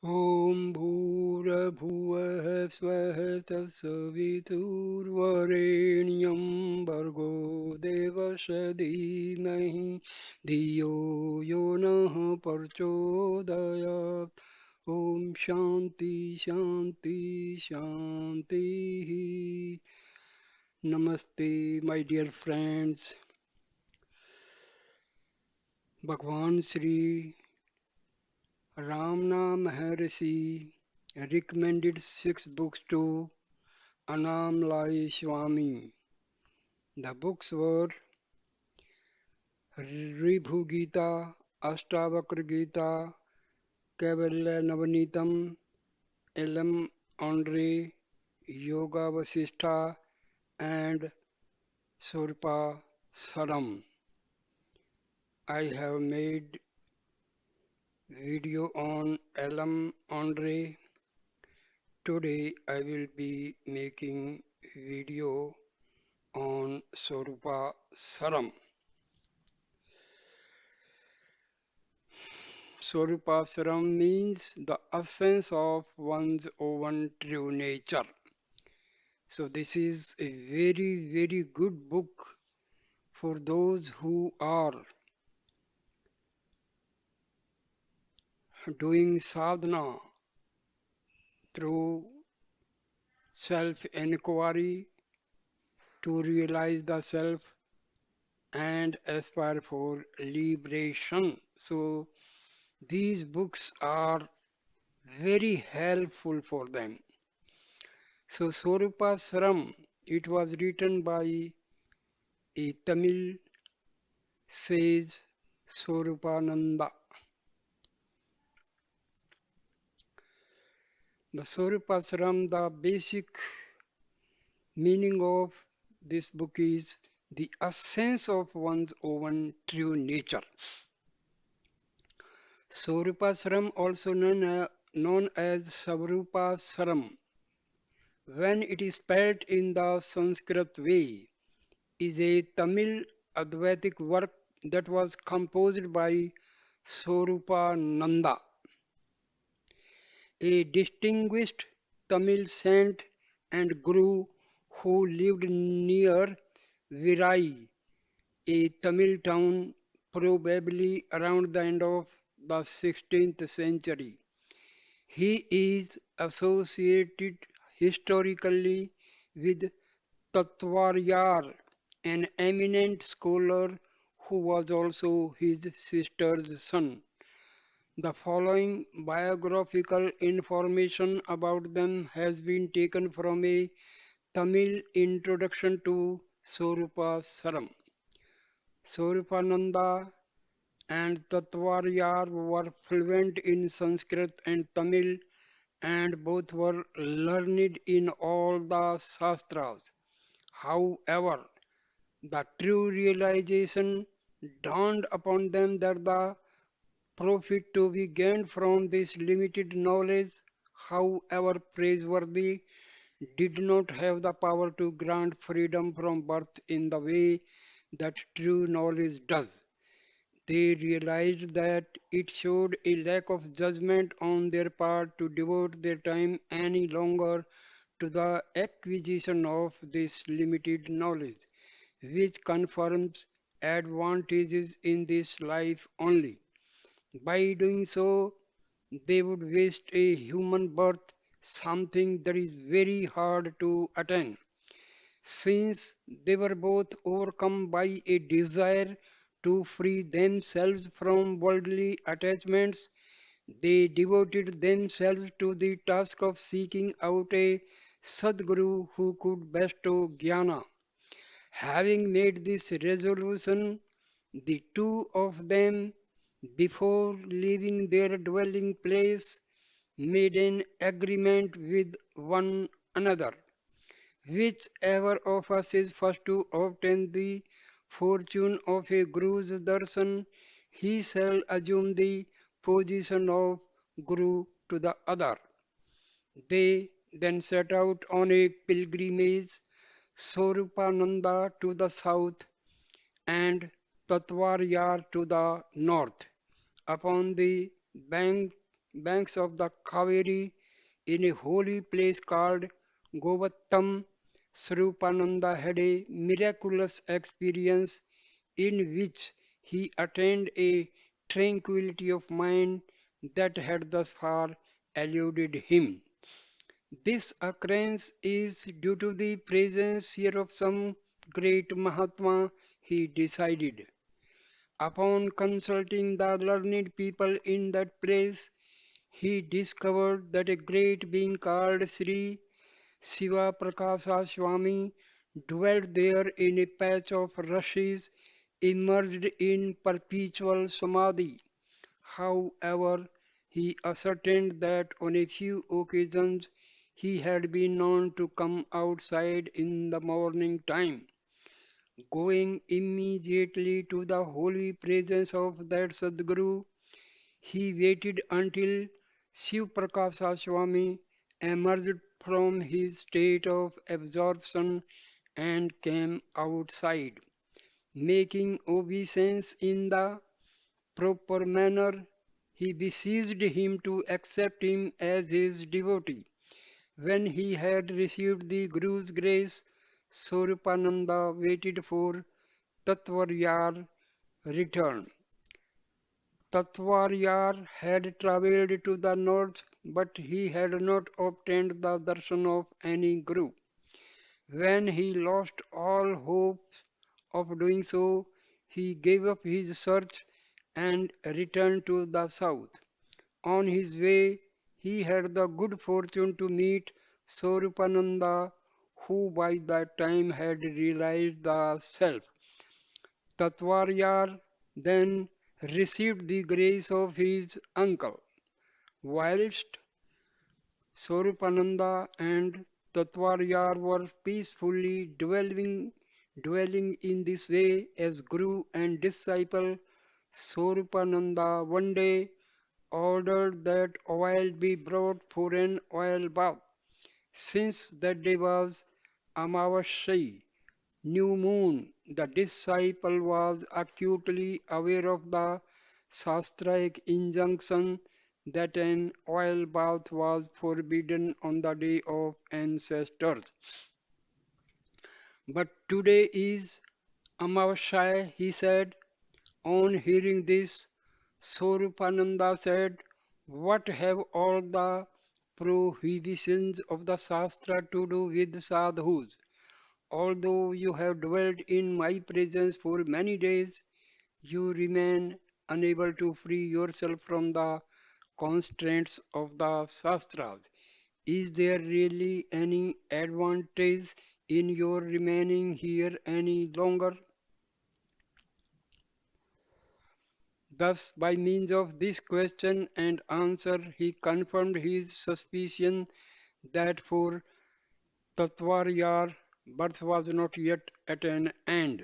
ॐ भूर्भुवः स्वः तत्सवितुर्वरेण्यं भर्गो देवस्य धीमहि धियो यो नः प्रचोदयात्। ॐ शान्ति शान्ति शान्तिः। Namaste, my dear friends. भगवान Shri Ramana Maharshi recommended 6 books to Annamalai Swami. The books were Ribhu Gita, Ashtavakra Gita, Kaivalya Navanitam, Elam Andre, Yoga Vasishtha, and Surpa Saram. I have made video on Elam Andre. Today I will be making video on Sorupa Saram. Sorupa Saram means the essence of one's own true nature. So this is a very good book for those who are doing sadhana through self-inquiry to realize the self and aspire for liberation. So these books are very helpful for them. So Sorupa Saram, it was written by a Tamil sage Sorupananda. The Sorupa Saram, the basic meaning of this book is the essence of one's own true nature. Sorupa Saram, also known as Savrupa Saram, when it is spelled in the Sanskrit way, is a Tamil Advaitic work that was composed by Sorupa Nanda, a distinguished Tamil saint and guru who lived near Virai, a Tamil town probably around the end of the 16th century. He is associated historically with Tatvaryar, an eminent scholar who was also his sister's son. The following biographical information about them has been taken from a Tamil introduction to Sorupa Saram. Sorupananda and Tatvaryar were fluent in Sanskrit and Tamil, and both were learned in all the Shastras. However, the true realization dawned upon them that the profit to be gained from this limited knowledge, however praiseworthy, did not have the power to grant freedom from birth in the way that true knowledge does. They realized that it showed a lack of judgment on their part to devote their time any longer to the acquisition of this limited knowledge, which confirms advantages in this life only. By doing so, they would waste a human birth, something that is very hard to attain. Since they were both overcome by a desire to free themselves from worldly attachments, they devoted themselves to the task of seeking out a Sadguru who could bestow jnana. Having made this resolution, the two of them, before leaving their dwelling place, made an agreement with one another. Whichever of us is first to obtain the fortune of a Guru's darshan, he shall assume the position of Guru to the other. They then set out on a pilgrimage, Sorupananda to the south and Tatvaryar to the north. Upon the bank banks of the Kaveri in a holy place called Govattam. Swarupananda had a miraculous experience in which he attained a tranquility of mind that had thus far eluded him. This occurrence is due to the presence here of some great Mahatma, he decided. Upon consulting the learned people in that place, he discovered that a great being called Sri Shiva Prakasa Swami dwelt there in a patch of rushes immersed in perpetual samadhi. However, he ascertained that on a few occasions he had been known to come outside in the morning time. Going immediately to the holy presence of that Sadguru, he waited until Shiv Prakasa Swami emerged from his state of absorption and came outside. Making obeisance in the proper manner, he beseeched him to accept him as his devotee. When he had received the Guru's grace, Swarupananda waited for Tatvaryar return. Tatvaryar had travelled to the north, but he had not obtained the darshan of any Guru. When he lost all hopes of doing so, he gave up his search and returned to the south. On his way, he had the good fortune to meet Swarupananda, who by that time had realized the self. Tatvaryar then received the grace of his uncle, whilst Swarupananda and Tatvaryar were peacefully dwelling in this way as Guru and disciple. Swarupananda one day ordered that oil be brought for an oil bath. Since that day was Amavasya, new moon, the disciple was acutely aware of the Shastraic injunction that an oil bath was forbidden on the day of ancestors. But today is Amavasya, he said. On hearing this, Swarupananda said, what have all the prohibitions of the Shastra to do with sadhus? Although you have dwelt in my presence for many days, you remain unable to free yourself from the constraints of the Shastras. Is there really any advantage in your remaining here any longer? Thus, by means of this question and answer, he confirmed his suspicion that for Tatvaryar, birth was not yet at an end.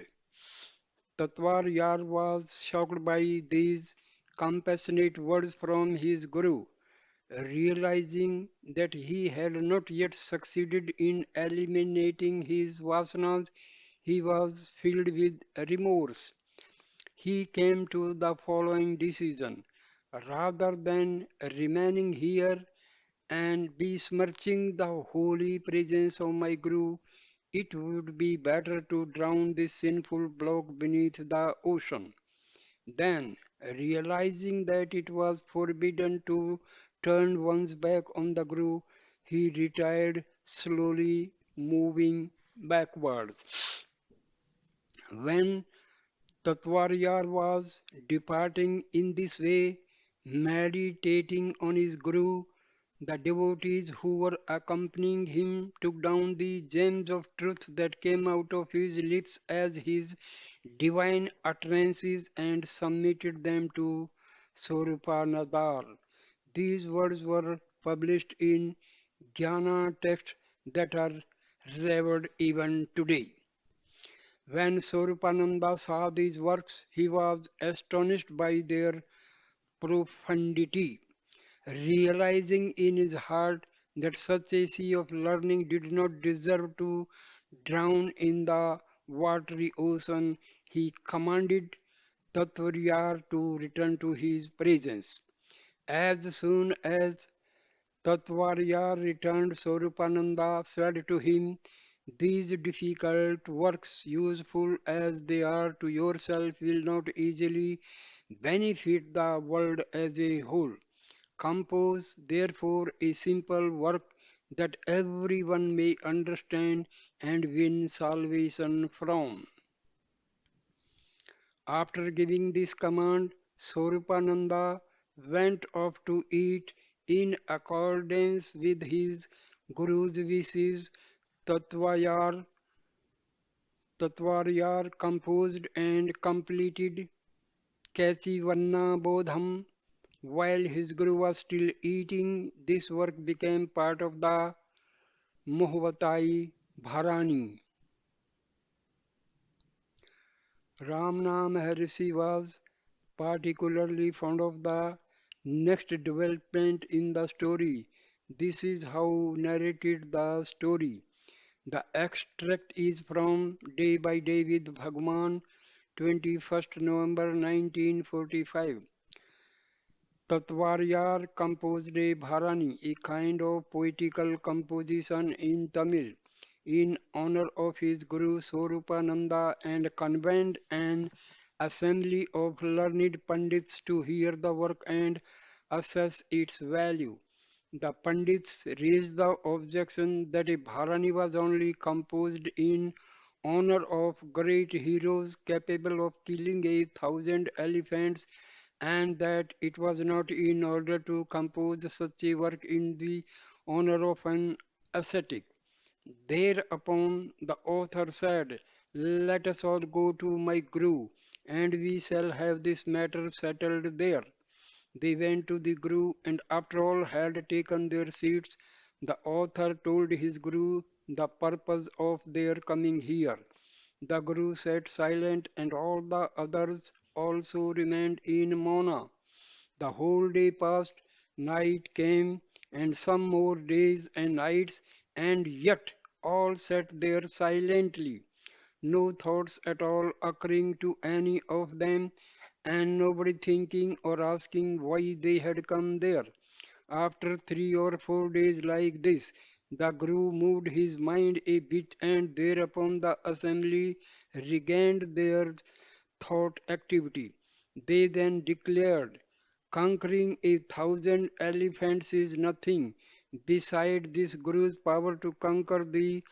Tatvaryar was shocked by these compassionate words from his Guru. Realizing that he had not yet succeeded in eliminating his vasanas, he was filled with remorse. He came to the following decision. Rather than remaining here and besmirching the holy presence of my Guru, it would be better to drown this sinful block beneath the ocean. Then, realizing that it was forbidden to turn one's back on the Guru, he retired slowly, moving backwards. When Tatvaryar was departing in this way, meditating on his Guru, the devotees who were accompanying him took down the gems of truth that came out of his lips as his divine utterances and submitted them to Swarupanadar. These words were published in Jnana texts that are revered even today. When Swarupananda saw these works, he was astonished by their profundity, realizing in his heart that such a sea of learning did not deserve to drown in the watery ocean. He commanded Tatvaryar to return to his presence. As soon as Tatvarya returned, Swarupananda said to him, "These difficult works, useful as they are to yourself, will not easily benefit the world as a whole. Compose, therefore, a simple work that everyone may understand and win salvation from." After giving this command, Swarupananda went off to eat in accordance with his Guru's wishes. Tatvayar, Tatvaryar composed and completed Kasivanna Bodham while his Guru was still eating. This work became part of the Mohvatai Bharani. Ramna Maharshi was particularly fond of the next development in the story. This is how narrated the story. The extract is from Day by Day with Bhagwan, 21st November 1945. Tatvaryar composed a Bharani, a kind of poetical composition in Tamil, in honor of his Guru Swarupananda and convened an assembly of learned Pandits to hear the work and assess its value. The Pandits raised the objection that a Bharani was only composed in honor of great heroes capable of killing 1,000 elephants, and that it was not in order to compose such a work in the honor of an ascetic. Thereupon the author said, "Let us all go to my Guru, and we shall have this matter settled there." They went to the Guru, and after all had taken their seats, the author told his Guru the purpose of their coming here. The Guru sat silent, and all the others also remained in Mauna. The whole day passed, night came, and some more days and nights, and yet all sat there silently, no thoughts at all occurring to any of them, and nobody thinking or asking why they had come there. After 3 or 4 days like this, the Guru moved his mind a bit, and thereupon the assembly regained their thought activity. They then declared, "Conquering 1,000 elephants is nothing beside this Guru's power to conquer the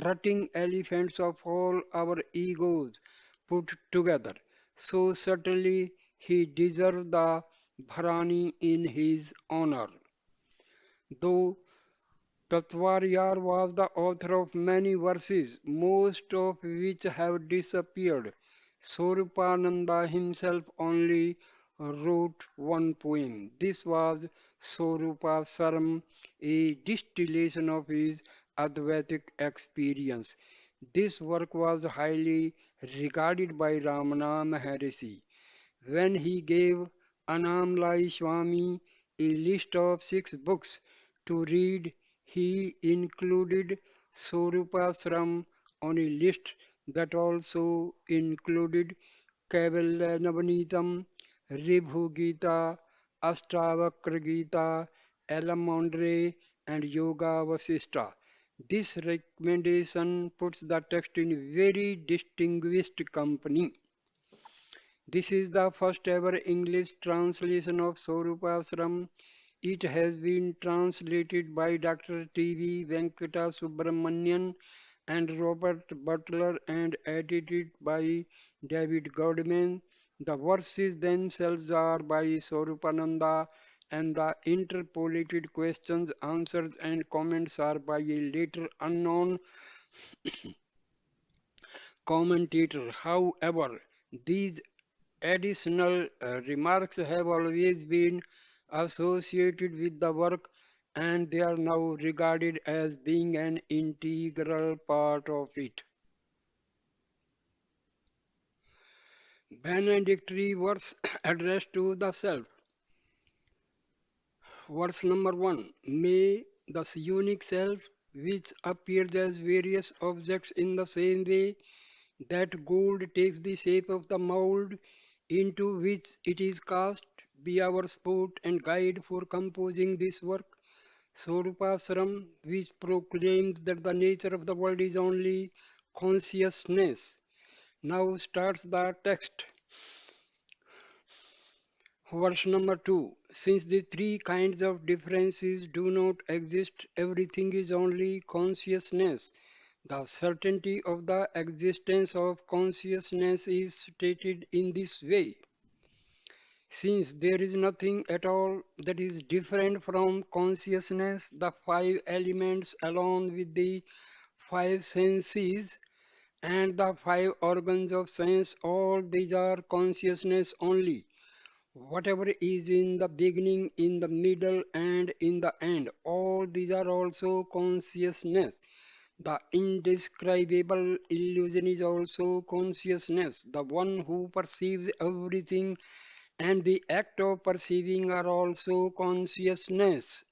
rutting elephants of all our egos put together. So certainly he deserves the Bharani in his honor." Though Tatvaryar was the author of many verses, most of which have disappeared, Swarupananda himself only wrote one poem. This was Swarupa Saram, a distillation of his Advaitic experience. This work was highly regarded by Ramana Maharishi. When he gave Annamalai Swami a list of 6 books to read, he included Swarupasram on a list that also included Kaivalyanavanitam, Ribhu Gita, Astavakra Gita, Elamondre, and Yoga Vasista. This recommendation puts the text in very distinguished company. This is the first ever English translation of Swarupasram. It has been translated by Dr. T.V. Venkata Subramanian and Robert Butler and edited by David Godman. The verses themselves are by Swarupananda, and the interpolated questions, answers, and comments are by a later unknown commentator. However, these additional remarks have always been associated with the work, and they are now regarded as being an integral part of it. Benedictory verse addressed to the self. Verse number 1. May the unique self, which appears as various objects in the same way that gold takes the shape of the mold into which it is cast, be our support and guide for composing this work. Swarupasram, which proclaims that the nature of the world is only consciousness. Now starts the text. Verse number 2. Since the three kinds of differences do not exist, everything is only consciousness. The certainty of the existence of consciousness is stated in this way. Since there is nothing at all that is different from consciousness, the five elements, along with the five senses and the five organs of sense, all these are consciousness only. Whatever is in the beginning, in the middle, and in the end, all these are also consciousness. The indescribable illusion is also consciousness. The one who perceives everything and the act of perceiving are also consciousness.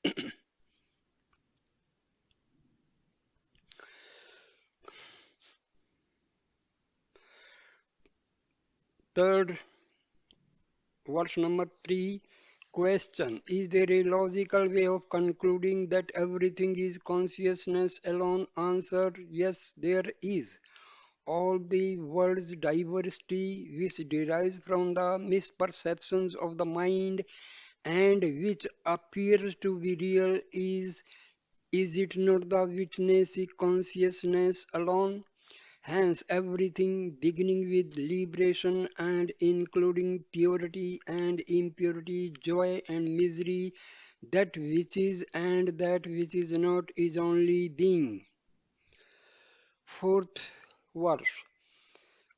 Third, verse number 3. Question. Is there a logical way of concluding that everything is consciousness alone? Answer. Yes, there is. All the world's diversity, which derives from the misperceptions of the mind and which appears to be real, is it not the witness consciousness alone? Hence, everything beginning with liberation and including purity and impurity, joy and misery, that which is and that which is not, is only being. Fourth verse.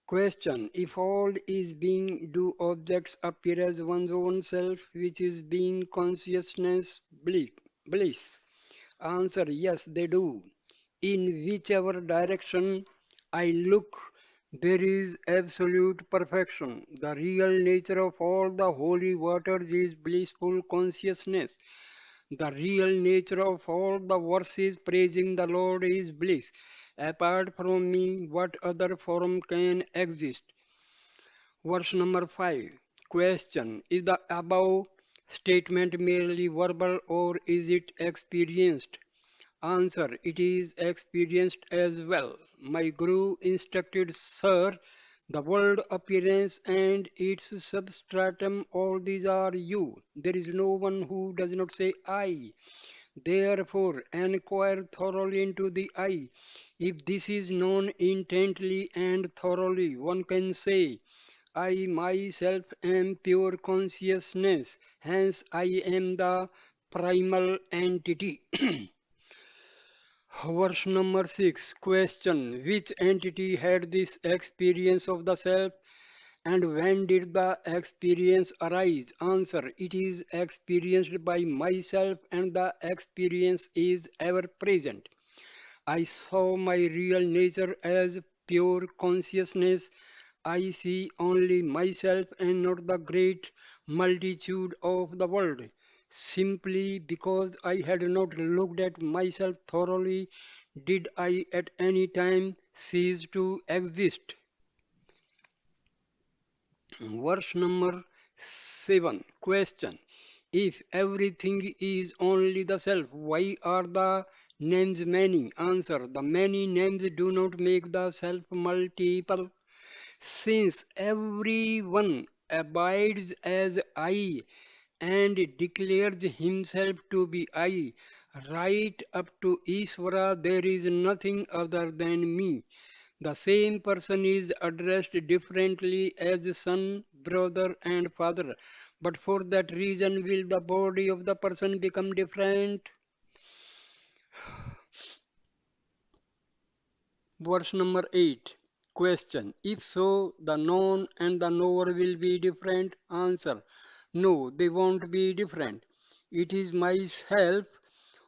Question. If all is being, do objects appear as one's own self, which is being consciousness bliss? Answer. Yes, they do. In whichever direction I look, there is absolute perfection. The real nature of all the holy waters is blissful consciousness. The real nature of all the verses praising the Lord is bliss. Apart from me, what other form can exist? Verse number 5. Question. Is the above statement merely verbal or is it experienced? Answer. It is experienced as well. My Guru instructed, Sir, the world appearance and its substratum, all these are you. There is no one who does not say I. Therefore, enquire thoroughly into the I. If this is known intently and thoroughly, one can say, I myself am pure consciousness, hence I am the primal entity. Verse number 6. Question. Which entity had this experience of the self and when did the experience arise? Answer. It is experienced by myself and the experience is ever present. I saw my real nature as pure consciousness. I see only myself and not the great multitude of the world. Simply because I had not looked at myself thoroughly, did I at any time cease to exist. Verse number 7. Question. If everything is only the self, why are the names many? Answer. The many names do not make the self multiple. Since everyone abides as I and declares himself to be I, right up to Ishvara, there is nothing other than me. The same person is addressed differently as son, brother, and father. But for that reason, will the body of the person become different? Verse number 8. Question. If so, the known and the knower will be different? Answer. No, they won't be different. It is myself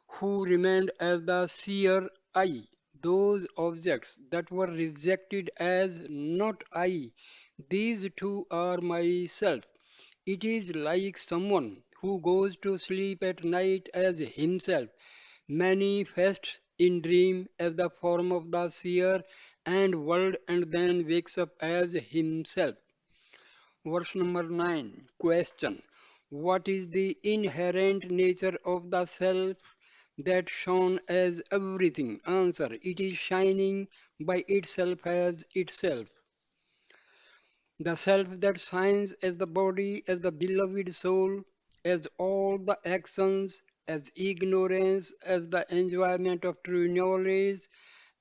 who remained as the seer I. Those objects that were rejected as not I, these two are myself. It is like someone who goes to sleep at night as himself, manifests in dream as the form of the seer and world and then wakes up as himself. Verse number 9. Question. What is the inherent nature of the self that shone as everything? Answer. It is shining by itself as itself. The self that shines as the body, as the beloved soul, as all the actions, as ignorance, as the enjoyment of true knowledge,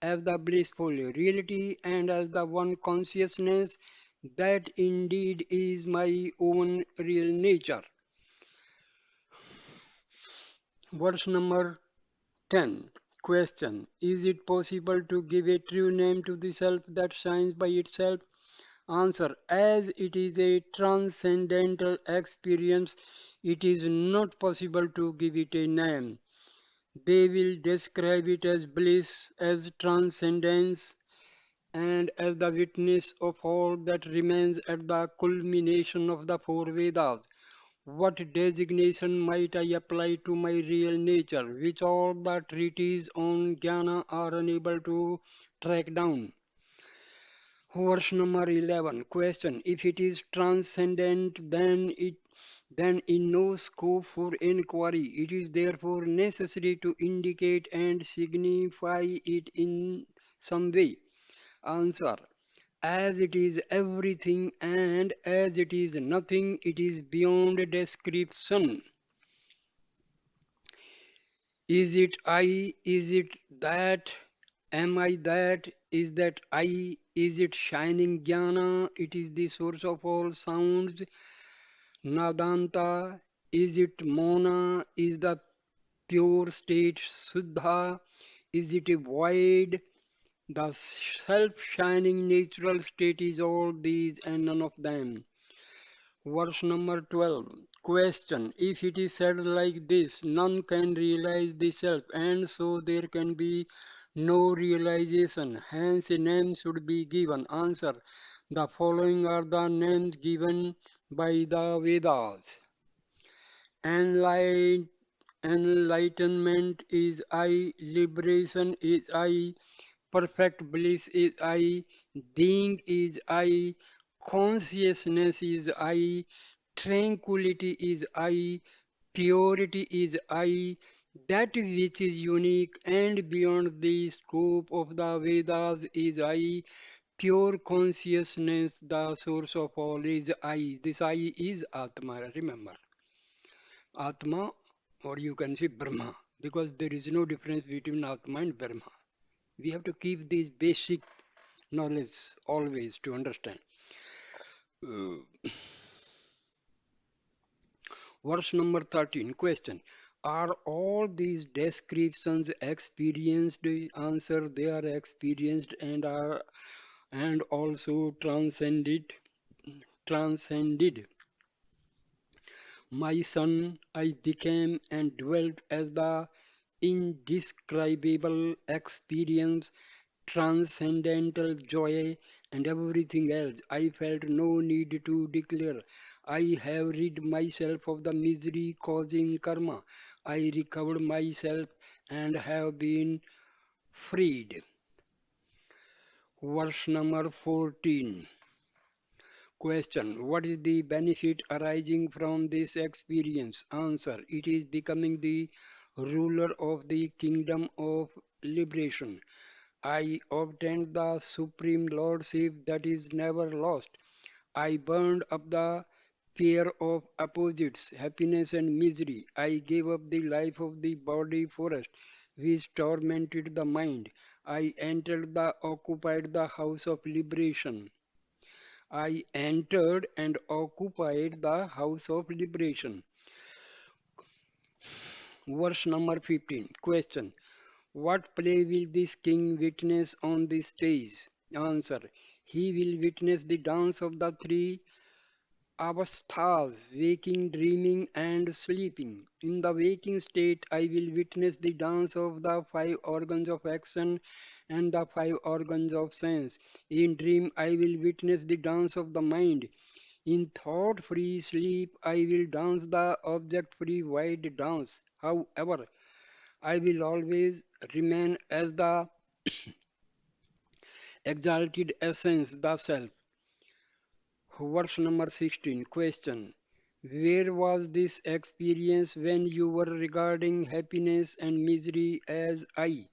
as the blissful reality, and as the one consciousness, that indeed is my own real nature. Verse number 10. Question. Is it possible to give a true name to the self that shines by itself? Answer. As it is a transcendental experience, it is not possible to give it a name. They will describe it as bliss, as transcendence, and as the witness of all that remains at the culmination of the four Vedas. What designation might I apply to my real nature, which all the treatises on jnana are unable to track down? Verse number 11. Question. If it is transcendent, then in no scope for inquiry. It is therefore necessary to indicate and signify it in some way. Answer. As it is everything and as it is nothing, it is beyond description. Is it I? Is it that? Am I that? Is that I? Is it shining jnana? It is the source of all sounds. Nadanta. Is it mona? Is the pure state Suddha? Is it a void? The self-shining natural state is all these and none of them. Verse number 12. Question. If it is said like this, none can realize the self, and so there can be no realization. Hence, a name should be given. Answer. The following are the names given by the Vedas. Enlight, enlightenment is I, liberation is I, perfect bliss is I, being is I, consciousness is I, tranquility is I, purity is I, that which is unique and beyond the scope of the Vedas is I, pure consciousness, the source of all is I. This I is Atma, remember. Atma, or you can say Brahma, because there is no difference between Atma and Brahma. We have to keep these basic knowledge always to understand. Uh, Verse number 13. Question. Are all these descriptions experienced? Answer. They are experienced and also transcended. Transcended. My son, I became and dwelt as the indescribable experience, transcendental joy, and everything else. I felt no need to declare. I have rid myself of the misery causing karma. I recovered myself and have been freed. Verse number 14. Question. What is the benefit arising from this experience? Answer. It is becoming the ruler of the kingdom of liberation. I obtained the supreme lordship that is never lost. I burned up the pair of opposites, happiness and misery. I gave up the life of the body forest, which tormented the mind. I entered the occupied the house of liberation. I entered and occupied the house of liberation. Verse number 15. Question. What play will this king witness on the stage? Answer. He will witness the dance of the three avasthas, waking, dreaming, and sleeping. In the waking state, I will witness the dance of the five organs of action and the five organs of sense. In dream, I will witness the dance of the mind. In thought free sleep, I will dance the object free wide dance. However, I will always remain as the exalted essence, the self. Verse number 16. Question. Where was this experience when you were regarding happiness and misery as I?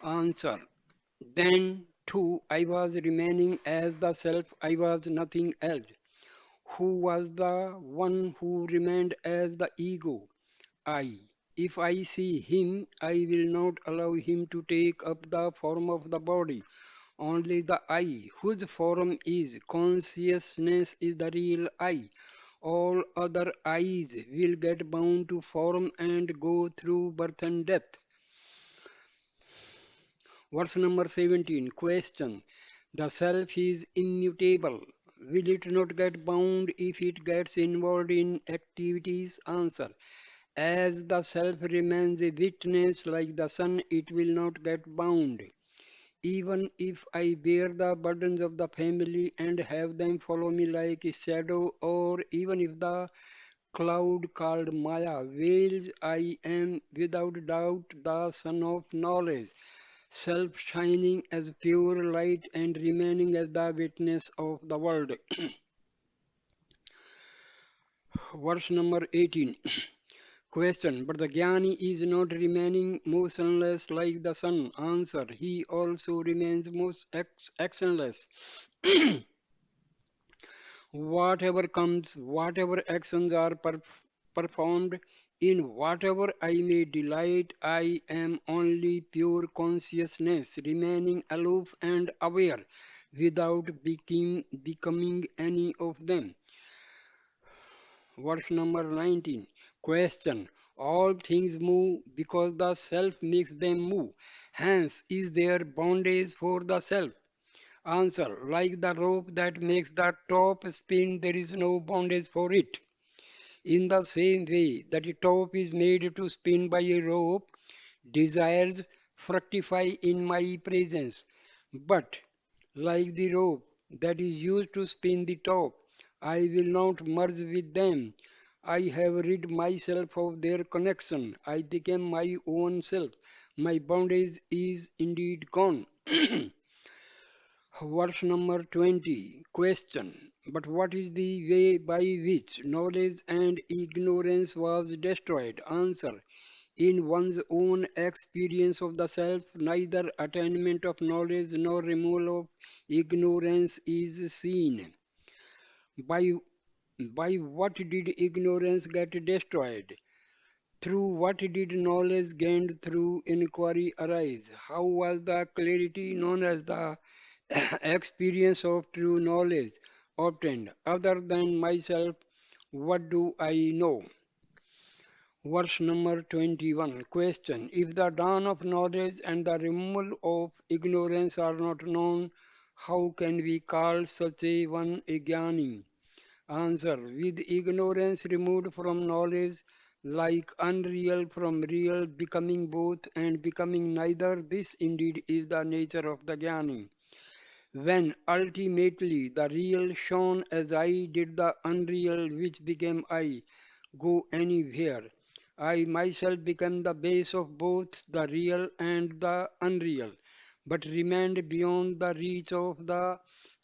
Answer. Then, too, I was remaining as the self, I was nothing else. Who was the one who remained as the ego? I. If I see him, I will not allow him to take up the form of the body. Only the I, whose form is consciousness, is the real I. All other I's will get bound to form and go through birth and death. Verse number 17. Question. The self is immutable. Will it not get bound if it gets involved in activities? Answer. As the self remains a witness like the sun, it will not get bound. Even if I bear the burdens of the family and have them follow me like a shadow, or even if the cloud called Maya wails, I am without doubt the son of knowledge, self shining as pure light and remaining as the witness of the world. Verse number 18. Question. But the Jnani is not remaining motionless like the sun. Answer. He also remains most actionless. Whatever comes, whatever actions are performed, in whatever I may delight, I am only pure consciousness, remaining aloof and aware, without becoming any of them. Verse number 19. Question. All things move because the self makes them move. Hence, is there bondage for the self? Answer. Like the rope that makes the top spin, there is no bondage for it. In the same way that a top is made to spin by a rope, desires fructify in my presence. But, like the rope that is used to spin the top, I will not merge with them. I have rid myself of their connection. I became my own self. My bondage is indeed gone. Verse number 20. Question. But what is the way by which knowledge and ignorance was destroyed? Answer. In one's own experience of the self, neither attainment of knowledge nor removal of ignorance is seen. By, by what did ignorance get destroyed? Through what did knowledge gained through inquiry arise? How was the clarity known as the experience of true knowledge obtained? Other than myself, what do I know? Verse number 21. Question. If the dawn of knowledge and the removal of ignorance are not known, how can we call such a one a jnani? Answer. With ignorance removed from knowledge, like unreal from real, becoming both and becoming neither, this indeed is the nature of the jnani. When ultimately the real shone as I, did the unreal which became I go anywhere? I myself became the base of both the real and the unreal, but remained beyond the reach of the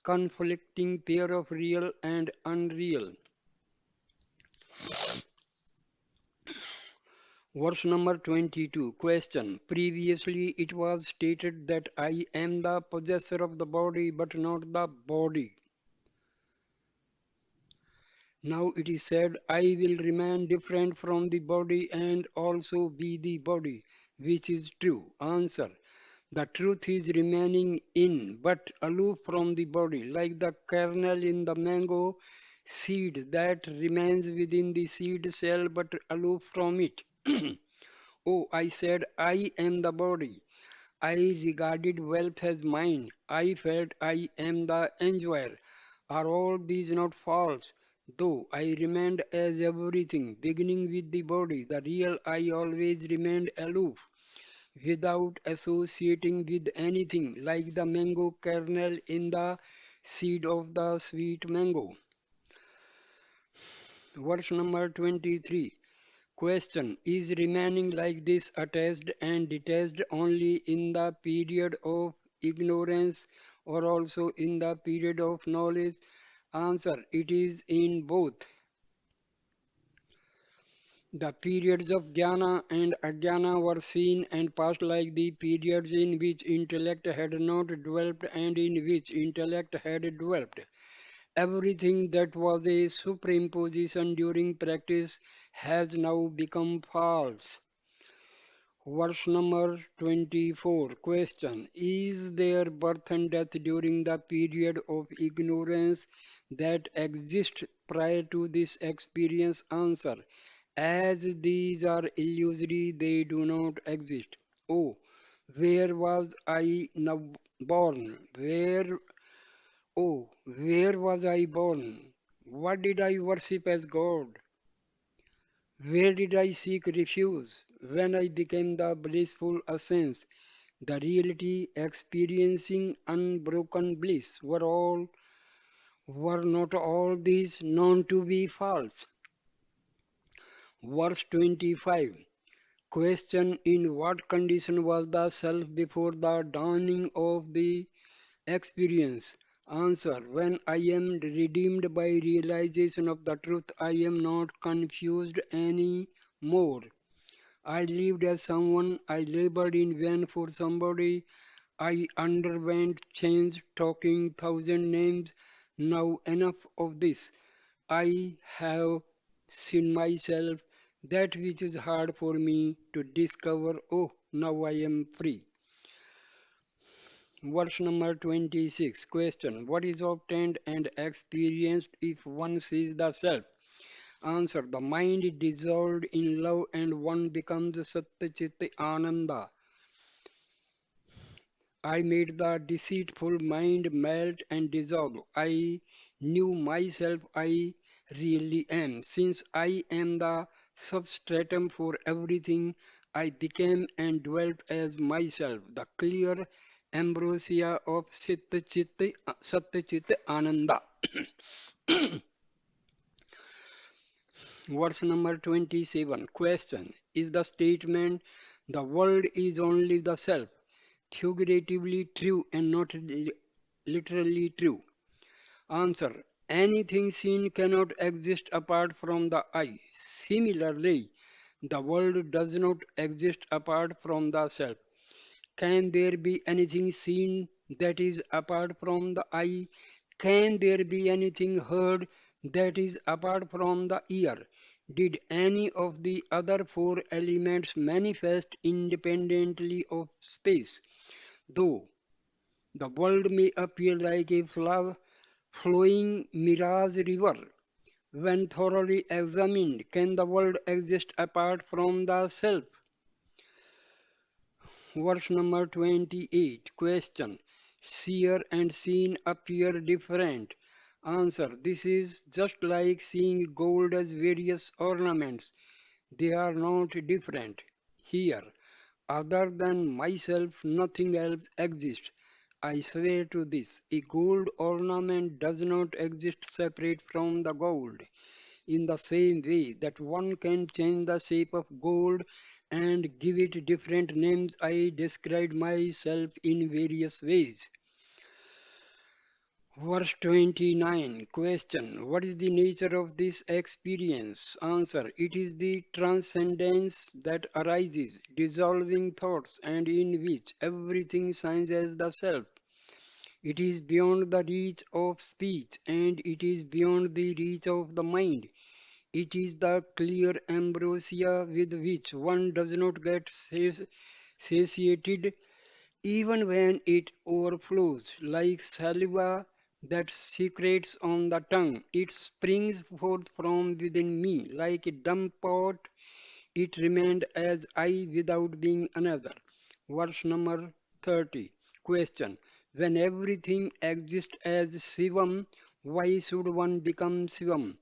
conflicting pair of real and unreal. Verse number 22. Question. Previously it was stated that I am the possessor of the body but not the body. Now it is said, I will remain different from the body and also be the body, which is true. Answer. The truth is remaining in but aloof from the body, like the kernel in the mango seed that remains within the seed cell but aloof from it. Oh, I said, I am the body. I regarded wealth as mine. I felt I am the enjoyer. Are all these not false? Though I remained as everything, beginning with the body, the real I always remained aloof, without associating with anything, like the mango kernel in the seed of the sweet mango. Verse number 23. Question. Is remaining like this attached and detached only in the period of ignorance or also in the period of knowledge? Answer. It is in both. The periods of jnana and ajnana were seen and passed like the periods in which intellect had not developed and in which intellect had developed. Everything that was a superimposition during practice has now become false. Verse number 24. Question. Is there birth and death during the period of ignorance that exists prior to this experience? Answer. As these are illusory, they do not exist. Oh, where was I now born? Where was I born? What did I worship as God? Where did I seek refuge when I became the blissful essence, the reality experiencing unbroken bliss? Were not all these known to be false? Verse 25. Question. In what condition was the self before the dawning of the experience? Answer. When I am redeemed by realization of the truth, I am not confused any more. I lived as someone, I labored in vain for somebody, I underwent change, talking thousand names. Now enough of this. I have seen myself, that which is hard for me to discover. Oh, now I am free. Verse number 26. Question. What is obtained and experienced if one sees the self? Answer. The mind is dissolved in love and one becomes Satya Chitta Ananda. I made the deceitful mind melt and dissolve. I knew myself I really am. Since I am the substratum for everything, I became and dwelt as myself, the clear ambrosia of Satya Ananda. Verse number 27. Question. Is the statement the world is only the self figuratively true and not literally true? Answer. Anything seen cannot exist apart from the I. Similarly, the world does not exist apart from the self. Can there be anything seen that is apart from the eye? Can there be anything heard that is apart from the ear? Did any of the other four elements manifest independently of space? Though the world may appear like a flowing mirage river, when thoroughly examined, can the world exist apart from the self? Verse number 28. Question. Seer and seen appear different. Answer. This is just like seeing gold as various ornaments. They are not different. Here, other than myself, nothing else exists. I swear to this, a gold ornament does not exist separate from the gold. In the same way that one can change the shape of gold and give it different names, I described myself in various ways. Verse 29. Question. What is the nature of this experience? Answer. It is the transcendence that arises, dissolving thoughts, and in which everything shines as the self. It is beyond the reach of speech, and it is beyond the reach of the mind. It is the clear ambrosia with which one does not get satiated even when it overflows, like saliva that secretes on the tongue. It springs forth from within me like a dumb pot. It remained as I without being another. Verse number 30. Question. When everything exists as Shivam, why should one become Shivam?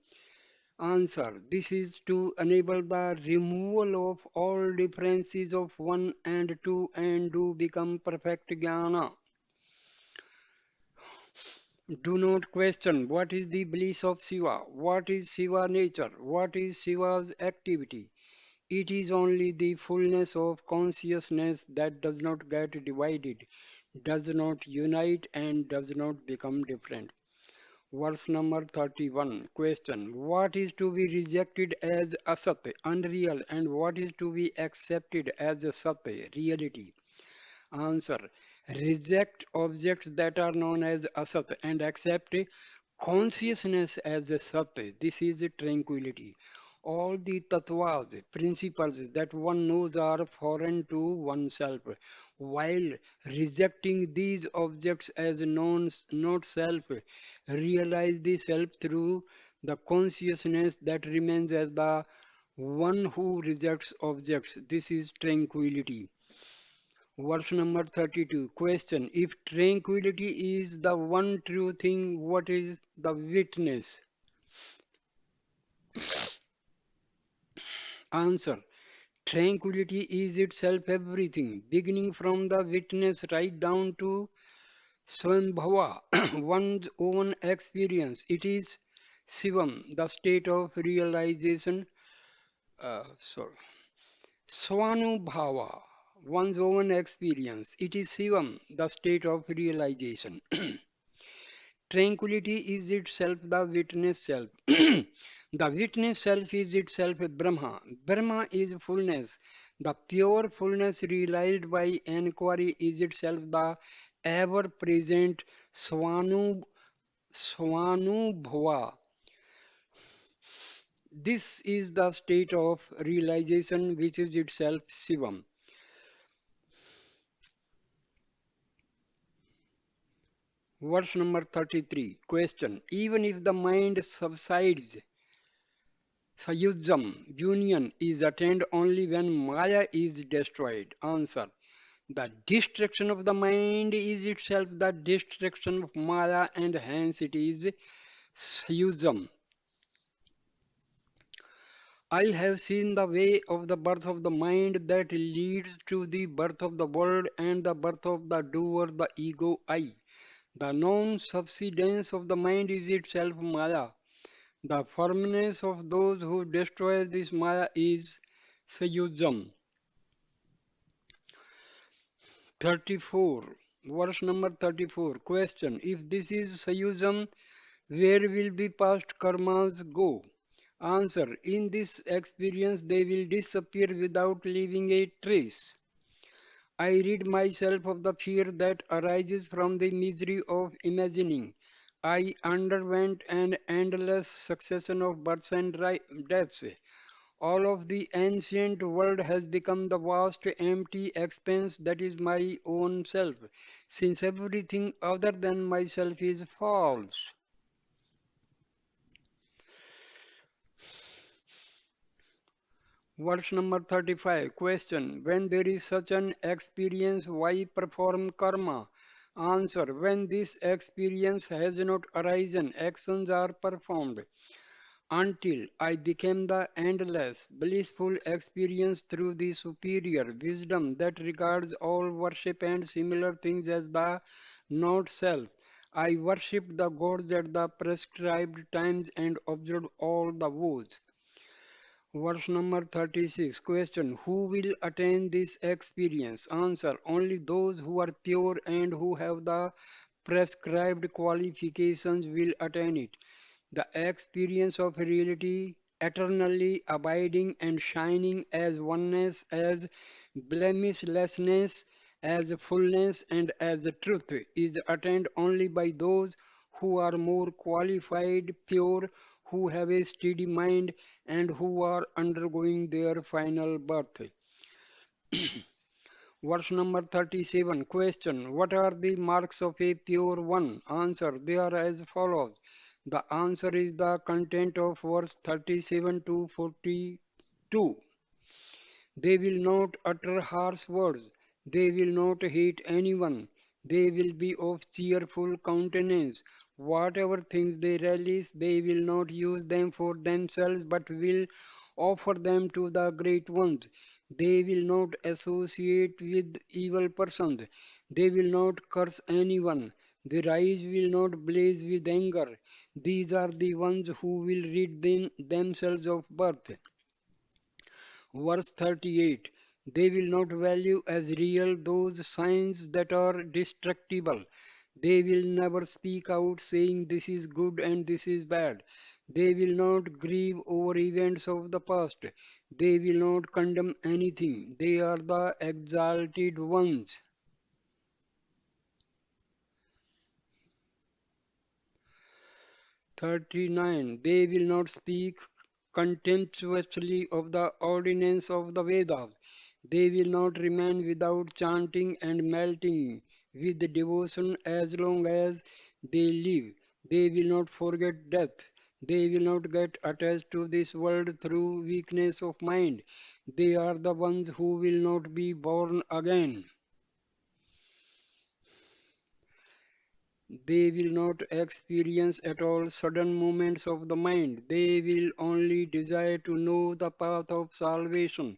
Answer. This is to enable the removal of all differences of one and two and to become perfect jnana. Do not question what is the bliss of Shiva, what is Shiva nature, what is Shiva's activity. It is only the fullness of consciousness that does not get divided, does not unite, and does not become different. Verse number 31. Question. What is to be rejected as asat, unreal, and what is to be accepted as a sat, reality? Answer. Reject objects that are known as asat and accept consciousness as a sat. This is tranquility. All the tattvas, principles that one knows are foreign to oneself, while rejecting these objects as known, not self, realize the self through the consciousness that remains as the one who rejects objects. This is tranquility. Verse number 32. Question. If tranquility is the one true thing, what is the witness? Answer. Tranquility is itself everything, beginning from the witness right down to Swambhava, one's own experience. It is Shivam, the state of realization. Sorry. Swanubhava, one's own experience. It is Shivam, the state of realization. Tranquility is itself the witness self. The witness self is itself Brahma. Brahma is fullness. The pure fullness realized by inquiry is itself the ever present Swanubhava. This is the state of realization which is itself Shivam. Verse number 33. Question. Even if the mind subsides, Sayudzam, union, is attained only when Maya is destroyed. Answer. The destruction of the mind is itself the destruction of Maya, and hence it is Sayudzam. I have seen the way of the birth of the mind that leads to the birth of the world and the birth of the doer, the ego I. The non-subsidence of the mind is itself Maya. The firmness of those who destroy this Maya is Sayudzam. 34. Verse number 34. Question. If this is Sayudzam, where will the past karmas go? Answer. In this experience, they will disappear without leaving a trace. I rid myself of the fear that arises from the misery of imagining. I underwent an endless succession of births and deaths. All of the ancient world has become the vast empty expanse that is my own self, since everything other than myself is false. Verse number 35. Question. When there is such an experience, why perform karma? Answer. When this experience has not arisen, actions are performed. Until I became the endless, blissful experience through the superior wisdom that regards all worship and similar things as the not self. I worshipped the gods at the prescribed times and observed all the vows. Verse number 36. Question. Who will attain this experience? Answer. Only those who are pure and who have the prescribed qualifications will attain it. The experience of reality, eternally abiding and shining as oneness, as blemishlessness, as fullness, and as truth, is attained only by those who are more qualified, pure, who have a steady mind, and who are undergoing their final birth. Verse number 37. Question. What are the marks of a pure one? Answer. They are as follows. The answer is the content of verse 37 to 42. They will not utter harsh words. They will not hate anyone. They will be of cheerful countenance. Whatever things they relish, they will not use them for themselves, but will offer them to the great ones. They will not associate with evil persons. They will not curse anyone. Their eyes will not blaze with anger. These are the ones who will rid themselves of birth. Verse 38. They will not value as real those signs that are destructible. They will never speak out saying this is good and this is bad. They will not grieve over events of the past. They will not condemn anything. They are the exalted ones. 39. They will not speak contemptuously of the ordinance of the Vedas. They will not remain without chanting and melting with devotion as long as they live. They will not forget death. They will not get attached to this world through weakness of mind. They are the ones who will not be born again. They will not experience at all sudden movements of the mind. They will only desire to know the path of salvation.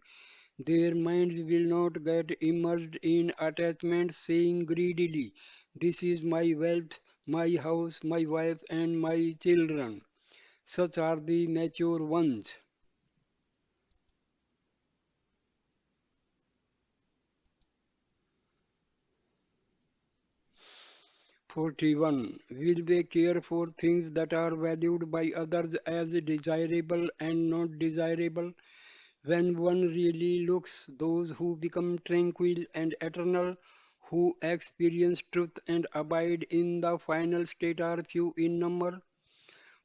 Their minds will not get immersed in attachment, saying greedily, this is my wealth, my house, my wife, and my children. Such are the mature ones. 41. Will they care for things that are valued by others as desirable and not desirable? When one really looks, those who become tranquil and eternal, who experience truth and abide in the final state are few in number.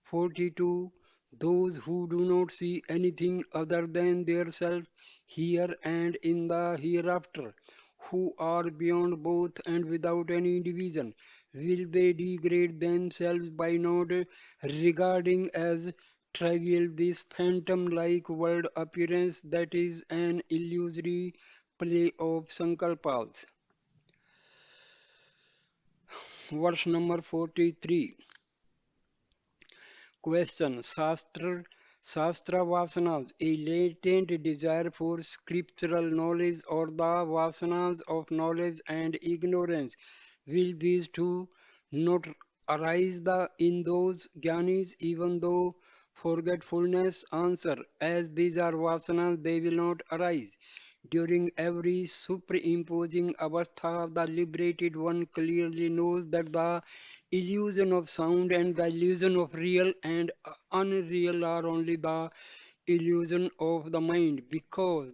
42. Those who do not see anything other than their self here and in the hereafter, who are beyond both and without any division, will they degrade themselves by not regarding as trivial this phantom like world appearance that is an illusory play of Sankalpas? Verse number 43. Question. Shastra Vasanas, a latent desire for scriptural knowledge or the Vasanas of knowledge and ignorance. Will these two not arise in those Gyanis even though forgetfulness? Answer. As these are Vasanas, they will not arise. During every superimposing avastha, the liberated one clearly knows that the illusion of sound and the illusion of real and unreal are only the illusion of the mind because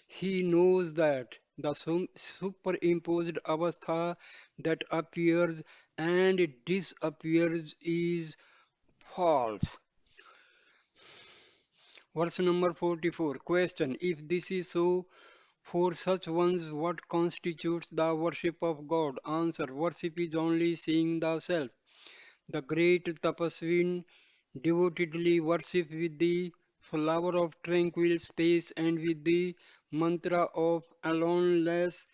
he knows that the superimposed avastha that appears and disappears is false. Verse number 44. Question. If this is so, for such ones, what constitutes the worship of God? Answer. Worship is only seeing the self. The great Tapasvin devotedly worship with the flower of tranquil space and with the mantra of aloneness,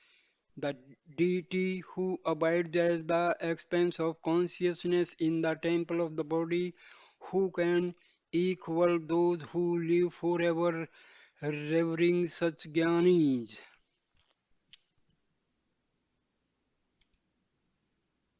the deity who abides as the expanse of consciousness in the temple of the body, who can equal those who live forever revering such jnanis.